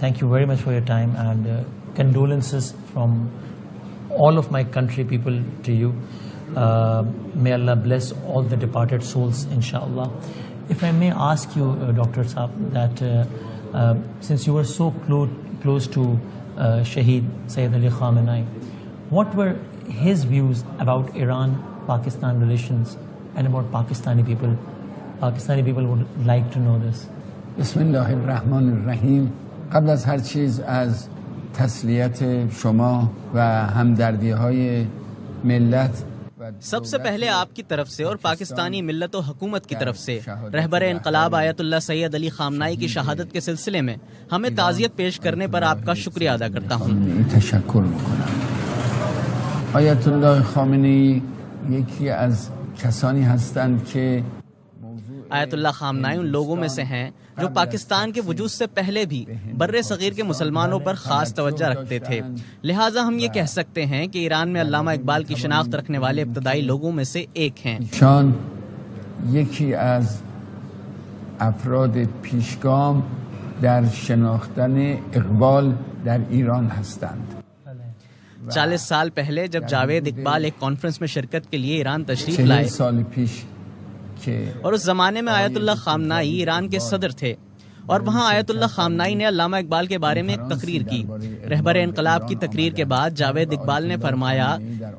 Thank you very much for your time, and condolences from all of my country people to you. May Allah bless all the departed souls, inshallah. If I may ask you, Dr. Saab, that since you were so close to Shaheed Sayyid Ali Khamenei, what were his views about Iran-Pakistan relations and about Pakistani people? Pakistani people would like to know this. Bismillahirrahmanirrahim. قبل از هر چیز از تسلیت شما و همدردی‌های ملت سب سے پہلے آپ کی طرف سے اور پاکستانی ملت و حکومت کی طرف سے رہبر انقلاب آیت اللہ سید علی خامنائی کی شہادت کے سلسلے میں ہمیں تعزیت پیش کرنے پر آپ کا شکریہ ادا کرتا ہوں. تشکر می‌کنم. آیت اللہ خامنه‌ای یکی از کسانی هستند که آیت اللہ خامنائی ان لوگوں میں سے ہیں جو پاکستان کے وجود سے پہلے بھی بر صغیر کے مسلمانوں پر خاص توجہ رکھتے تھے. لہٰذا ہم یہ کہہ سکتے ہیں کہ ایران میں علامہ اقبال کی شناخت رکھنے والے ابتدائی لوگوں میں سے ایک ہیں. شان یکی از افراد پیشگام در شناختن اقبال در ایران هستند. 40 سال پہلے جب جاوید اقبال ایک کانفرنس میں شرکت کے لیے ایران تشریف لائے اور اس زمانے میں آیت اللہ خامنائی ایران کے صدر تھے، اور وہاں آیت اللہ خامنائی نے علامہ اقبال کے بارے میں ایک تقریر کی. رہبر انقلاب کی تقریر کے بعد جاوید اقبال نے فرمایا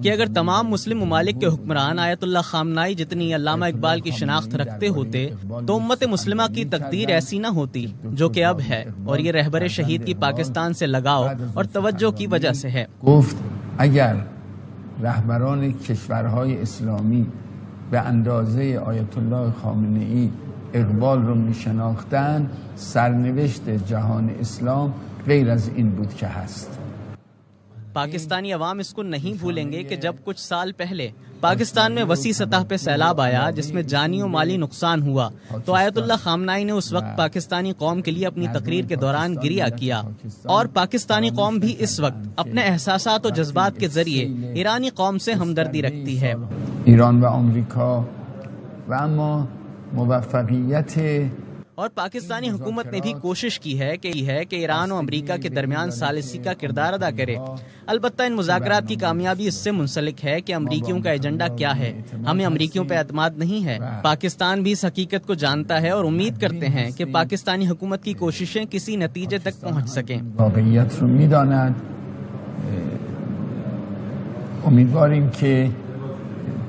کہ اگر تمام مسلم ممالک کے حکمران آیت اللہ خامنائی جتنی علامہ اقبال کی شناخت رکھتے ہوتے تو امت مسلمہ کی تقدیر ایسی نہ ہوتی جو کہ اب ہے، اور یہ رہبر شہید کی پاکستان سے لگاؤ اور توجہ کی وجہ سے ہے. اگر رهبران کشورهای اسلامی به اندازه آیت الله خامنه‌ای اقبال رو میشناختن، سرنوشت جهان اسلام غیر از این بود که هست. پاکستانی عوام اس کو نہیں بھولیں گے کہ جب کچھ سال پہلے پاکستان میں وسیع سطح پہ سیلاب آیا جس میں جانی و مالی نقصان ہوا، تو آیت اللہ خامنائی نے اس وقت پاکستانی قوم کے لیے اپنی تقریر کے دوران گریہ کیا، اور پاکستانی قوم بھی اس وقت اپنے احساسات و جذبات کے ذریعے ایرانی قوم سے ہمدردی رکھتی ہے. ایران و امریکا و اما موفقیت اور پاکستانی حکومت نے بھی کوشش کی ہے کہ ایران و امریکہ کے درمیان ثالثی کا کردار ادا کرے. البتہ ان مذاکرات کی کامیابی اس سے منسلک ہے کہ امریکیوں کا ایجنڈا کیا ہے. ہمیں امریکیوں پہ اعتماد نہیں ہے. پاکستان بھی اس حقیقت کو جانتا ہے اور امید کرتے ہیں کہ پاکستانی حکومت کی کوششیں کسی نتیجے تک پہنچ سکیں. واقعیت رو میداند. امیدواریم که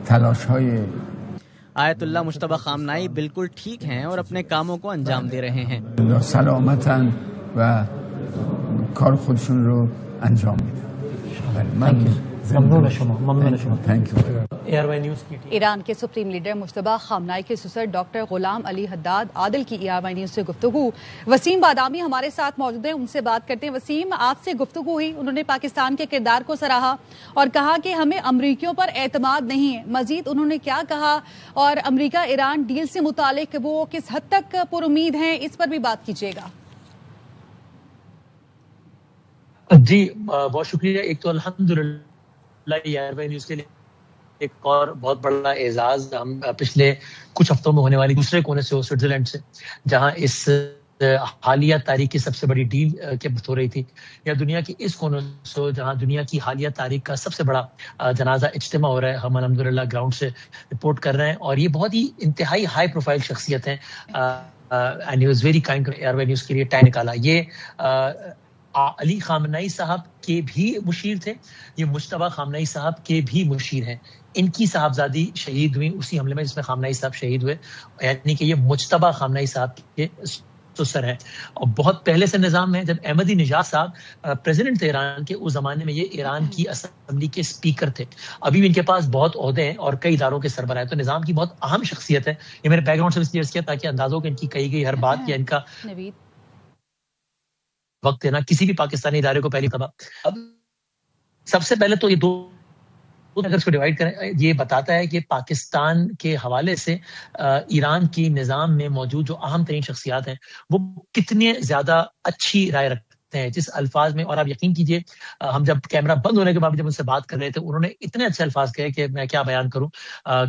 تلاش‌های آیت اللہ مشتبہ خامنائی بالکل ٹھیک ہیں اور اپنے کاموں کو انجام دے رہے ہیں. سلامتاً و کار خودشون رو انجام میدن. ممنون شما. ایران کے سپریم لیڈر مشتبہ خامنائی کے سسر ڈاکٹر غلام علی حداد عادل کی ERY نیوز سے گفتگو. وسیم بادامی ہمارے ساتھ موجود ہیں، ان سے بات کرتے ہیں. وسیم، آپ سے گفتگو ہوئی، انہوں نے پاکستان کے کردار کو سراہا اور کہا کہ ہمیں امریکیوں پر اعتماد نہیں ہے. مزید انہوں نے کیا کہا اور امریکہ ایران ڈیل سے متعلق وہ کس حد تک پر امید ہیں، اس پر بھی بات کیجیے گا. جی بہت شکریہ. ایک تو الحمدللہ ERY نیوز کے لیے ایک اور بہت بڑا اعزاز ہم پچھلے کچھ ہفتوں میں ہونے والی دوسرے کونے سے سوئٹزرلینڈ سے، جہاں اس حالیہ تاریخ کی سب سے بڑی ڈیل کے بات ہو رہی تھی، یا دنیا کی اس کونے سے جہاں دنیا کی حالیہ تاریخ کا سب سے بڑا جنازہ اجتماع ہو رہا ہے. ہم الحمدللہ گراؤنڈ سے رپورٹ کر رہے ہیں، اور یہ بہت ہی انتہائی ہائی پروفائل شخصیت ہیں. And he was very kind to ERY news کے لیے ٹائم نکالا. یہ علی خامنئی صاحب کے بھی مشیر تھے، یہ مجتبی خامنئی صاحب کے بھی مشیر ہیں. ان کی صاحبزادی شہید ہوئی اسی حملے میں جس میں خامنئی صاحب شہید ہوئے، یعنی کہ یہ مجتبی خامنئی صاحب کے سسر ہیں. اور بہت پہلے سے نظام ہے. جب احمدی نژاد صاحب پریزیڈنٹ تھے ایران کے، اس زمانے میں یہ ایران کی اسمبلی کے اسپیکر تھے. ابھی بھی ان کے پاس بہت عہدے ہیں اور کئی اداروں کے سربراہ ہیں، تو نظام کی بہت اہم شخصیت ہے. یہ میرے بیک گراؤنڈ سے اس لیے کیا تاکہ انداز ہو کہ ان کی کہی گئی ہر بات یا ان کا وقت دینا کسی بھی پاکستانی ادارے کو پہلی دفعہ. اب سب سے پہلے تو یہ دو اگر اس کو ڈیوائڈ کریں، یہ بتاتا ہے کہ پاکستان کے حوالے سے ایران کی نظام میں موجود جو اہم ترین شخصیات ہیں وہ کتنے زیادہ اچھی رائے رکھتے ہیں جس الفاظ میں. اور آپ یقین کیجئے ہم جب کیمرہ بند ہونے کے بعد جب ان سے بات کر رہے تھے، انہوں نے اتنے اچھے الفاظ کہے کہ میں کیا بیان کروں،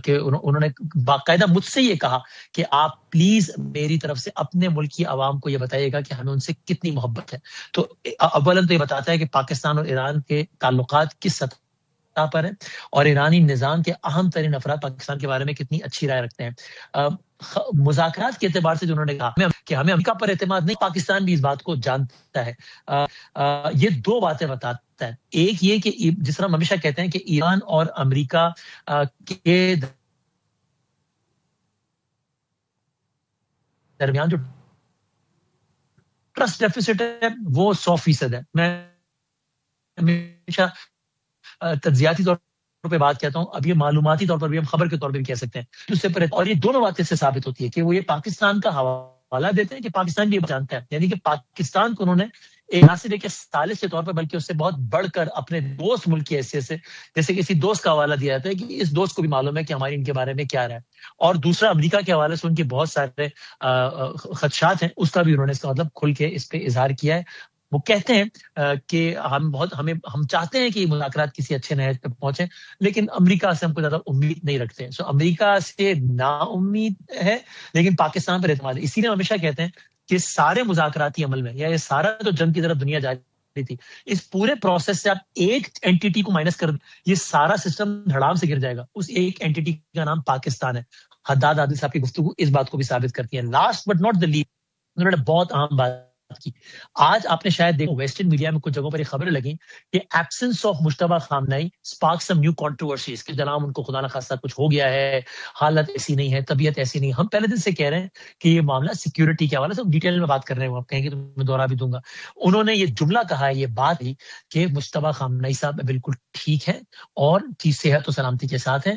کہ انہوں نے باقاعدہ مجھ سے یہ کہا کہ آپ پلیز میری طرف سے اپنے ملک کی عوام کو یہ بتائیے گا کہ ہمیں ان سے کتنی محبت ہے. تو اولاً تو یہ بتاتا ہے کہ پاکستان اور ایران کے تعلقات کس سطح پر ہے اور ایرانی نظام کے اہم ترین افراد پاکستان کے بارے میں کتنی اچھی رائے رکھتے ہیں. مذاکرات کے اعتبار سے جو انہوں نے کہا کہ ہمیں امریکہ پر اعتماد نہیں، پاکستان بھی اس بات کو جانتا ہے. یہ دو باتیں بتاتا ہے. ایک یہ کہ جس طرح ہم ہمیشہ کہتے ہیں کہ ایران اور امریکہ کے درمیان جو ٹرسٹ ڈیفیسٹ ہے وہ 100% ہے. میں ہمیشہ تجزیاتی طور پہ بات کہتا ہوں، اب یہ معلوماتی طور پر بھی ہم خبر کے طور پہ بھی کہہ سکتے ہیں اس سے. اور یہ دونوں باتیں سے ثابت ہوتی ہے کہ وہ یہ پاکستان کا حوالہ دیتے ہیں کہ پاکستان بھی جانتا ہے، یعنی کہ پاکستان کو انہوں نے نہ صرف ایک ثالث کے طور پر بلکہ اس سے بہت بڑھ کر اپنے دوست ملک کی حیثیت سے، جیسے کسی دوست کا حوالہ دیا جاتا ہے کہ اس دوست کو بھی معلوم ہے کہ ہماری ان کے بارے میں کیا رہا ہے. اور دوسرا امریکہ کے حوالے سے ان کے بہت سارے خدشات ہیں، اس کا بھی انہوں نے اس کا مطلب کھل کے اس پہ اظہار کیا ہے. وہ کہتے ہیں کہ ہم چاہتے ہیں کہ مذاکرات کسی اچھے نہج پہ پہنچیں، لیکن امریکہ سے ہم کو زیادہ امید نہیں رکھتے ہیں. امریکہ سے نا امید ہے لیکن پاکستان پر اعتماد ہے. اسی لیے ہمیشا کہتے ہیں کہ سارے مذاکراتی عمل میں یا یہ سارا جو جنگ کی طرف دنیا جا رہی تھی، اس پورے پروسیس سے آپ ایک اینٹیٹی کو مائنس کر دیں، یہ سارا سسٹم دھڑام سے گر جائے گا. اس ایک اینٹیٹی کا نام پاکستان ہے. حداد عادل صاحب کی گفتگو اس بات کو بھی ثابت کرتی ہے. Last but not the least, انہوں نے بہت اہم بات کی. آج آپ نے شاید دیکھو ویسٹرن میڈیا میں کچھ جگہوں پر یہ خبریں لگیں کہ absence of Mojtaba Khamenei spark some new controversies, کہ جناب ان کو خدا نہ خواستہ کچھ ہو گیا ہے، حالت ایسی نہیں ہے، طبیعت ایسی نہیں. ہم پہلے دن سے کہہ رہے ہیں کہ یہ معاملہ سیکیورٹی کے حوالے سے ڈیٹیل میں بات کر رہے ہیں، آپ کہیں گے تو میں دوہرا بھی دوں گا. انہوں نے یہ جملہ کہا ہے، یہ بات ہی کہ مجتبی خامنئی صاحب بالکل ٹھیک ہے اور کی صحت و سلامتی کے ساتھ ہیں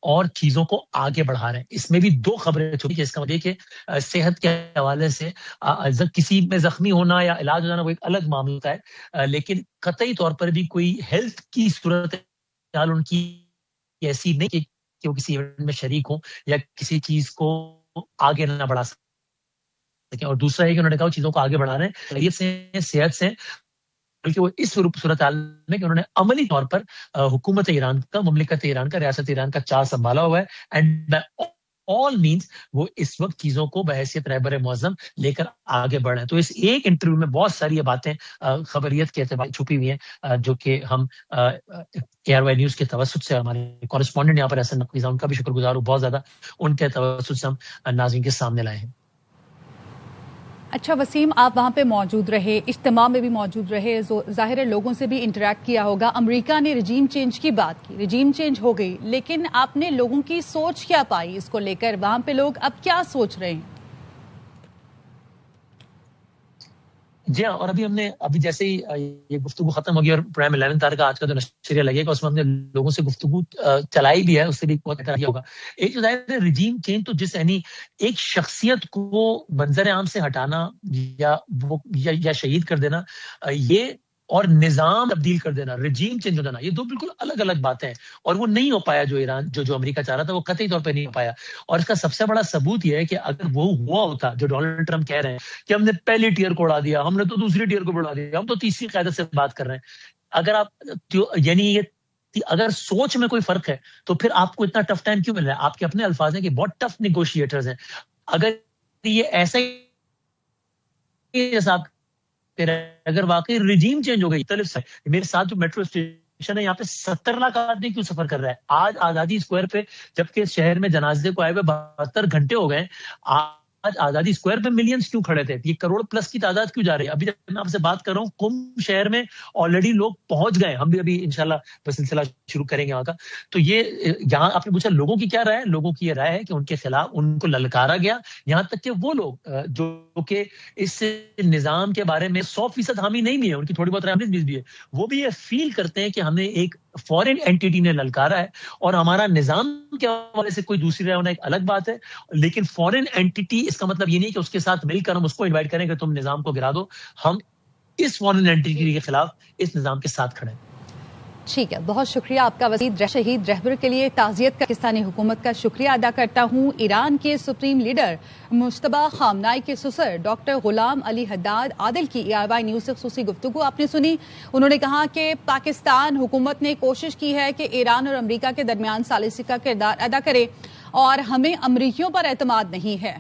اور چیزوں کو آگے بڑھا رہے ہیں. اس میں بھی دو خبریں چھوٹی کہ اس کا مطلب کہ صحت کے حوالے سے کسی میں زخمی ہونا یا علاج ہو جانا وہ ایک الگ معاملہ ہے، لیکن قطعی طور پر بھی کوئی ہیلتھ کی صورت حال ان کی ایسی نہیں کہ وہ کسی ایونٹ میں شریک ہوں یا کسی چیز کو آگے نہ بڑھا سکیں. اور دوسرا ہے کہ انہوں نے کہا چیزوں کو آگے بڑھا رہے ہیں خیریت سے، صحت سے، بلکہ وہ اس صورتحال میں کہ انہوں نے عملی طور پر حکومت ایران کا، مملکت ایران کا، ریاست ایران کا چارج سنبھالا ہوا ہے. اینڈ بائی آل مینس وہ اس وقت چیزوں کو بحیثیت رہبر معظم لے کر آگے بڑھ رہے ہیں. تو اس ایک انٹرویو میں بہت ساری یہ باتیں خبریت کے اعتبار چھپی ہوئی ہیں جو کہ ہم ARY نیوز کے توسط سے، ہمارے کورسپونڈنٹ یہاں پر احسن نقوی صاحب، ان کا بھی شکر گزار ہوں بہت زیادہ، ان کے توسط سے ہم ناظرین کے سامنے لائے ہیں. اچھا وسیم، آپ وہاں پہ موجود رہے، اجتماع میں بھی موجود رہے، ظاہر ہے لوگوں سے بھی انٹریکٹ کیا ہوگا. امریکہ نے رجیم چینج کی بات کی، رجیم چینج ہو گئی، لیکن آپ نے لوگوں کی سوچ کیا پائی اس کو لے کر؟ وہاں پہ لوگ اب کیا سوچ رہے ہیں؟ جی ہاں، اور ابھی جیسے ہی یہ گفتگو ختم ہوگی اور پرائم 11 تاریخ کا آج کا جو نشریہ لگے گا اس میں ہم نے لوگوں سے گفتگو چلائی بھی ہے، اس سے بھی بہت اطلاع ہوگا. ایک جو ظاہر ہے رجیم چینج تو جس یعنی ایک شخصیت کو منظر عام سے ہٹانا یا شہید کر دینا، یہ اور نظام تبدیل کر دینا، رجیم چینج ہو جانا، یہ دو بالکل الگ الگ باتیں ہیں. اور وہ نہیں ہو پایا جو ایران جو امریکہ چاہ رہا تھا، وہ قطعی طور پہ نہیں ہو پایا. اور اس کا سب سے بڑا ثبوت یہ ہے کہ اگر وہ ہوا ہوتا جو ڈونلڈ ٹرمپ کہہ رہے ہیں کہ ہم نے پہلی ٹیئر کو اڑا دیا، ہم نے تو دوسری ٹیئر کو اڑا دیا، ہم تو تیسری قاعدت سے بات کر رہے ہیں. اگر آپ یعنی یہ اگر سوچ میں کوئی فرق ہے تو پھر آپ کو اتنا ٹف ٹائم کیوں مل رہا ہے؟ آپ کے اپنے الفاظ ہیں کہ بہت ٹف نیگوشیٹرز ہیں. اگر یہ ایسا ہی آپ اگر واقعی رجیم چینج ہو گئی، میرے ساتھ جو میٹرو اسٹیشن ہے یہاں پہ 70 لاکھ آدمی کیوں سفر کر رہا ہے آج آزادی اسکوائر پہ، جبکہ شہر میں جنازے کو آئے ہوئے 72 گھنٹے ہو گئے. آج آزادی اسکوائر پہ ملینز کیوں کھڑے تھے؟ یہ کروڑ پلس کی تعداد کیوں جا رہی ہے؟ ابھی جب میں آپ سے بات کر رہا ہوں قم شہر میں آلریڈی لوگ پہنچ گئے، ہم بھی ابھی انشاءاللہ بس سلسلہ شروع کریں گے وہاں کا. تو یہ یہاں آپ نے پوچھا لوگوں کی کیا رائے ہے، لوگوں کی یہ رائے ہے کہ ان کے خلاف ان کو للکارا گیا، یہاں تک کہ وہ لوگ جو کہ اس نظام کے بارے میں 100% حامی نہیں بھی ہے، ان کی تھوڑی بہت رائے بھی ہے، وہ بھی یہ فیل کرتے ہیں کہ ہمیں ایک فورن اینٹیٹی نے للکارا ہے اور ہمارا نظام کے حوالے سے کوئی دوسری رائے ہونا ایک الگ بات ہے، لیکن فورن اینٹیٹی اس کا مطلب یہ نہیں کہ اس کے ساتھ مل کر ہم اس کو انوائٹ کریں کہ تم نظام کو گرا دو. ہم اس فورن اینٹیٹی کے خلاف اس نظام کے ساتھ کھڑے ہیں. ٹھیک ہے، بہت شکریہ آپ کا وزیر. شہید رہبر کے لیے تعزیت کا پاکستانی حکومت کا شکریہ ادا کرتا ہوں. ایران کے سپریم لیڈر مجتبی خامنائی کے سسر ڈاکٹر غلام علی حداد عادل کی ERY نیوز سے خصوصی گفتگو آپ نے سنی. انہوں نے کہا کہ پاکستان حکومت نے کوشش کی ہے کہ ایران اور امریکہ کے درمیان ثالثی کا کردار ادا کرے اور ہمیں امریکیوں پر اعتماد نہیں ہے.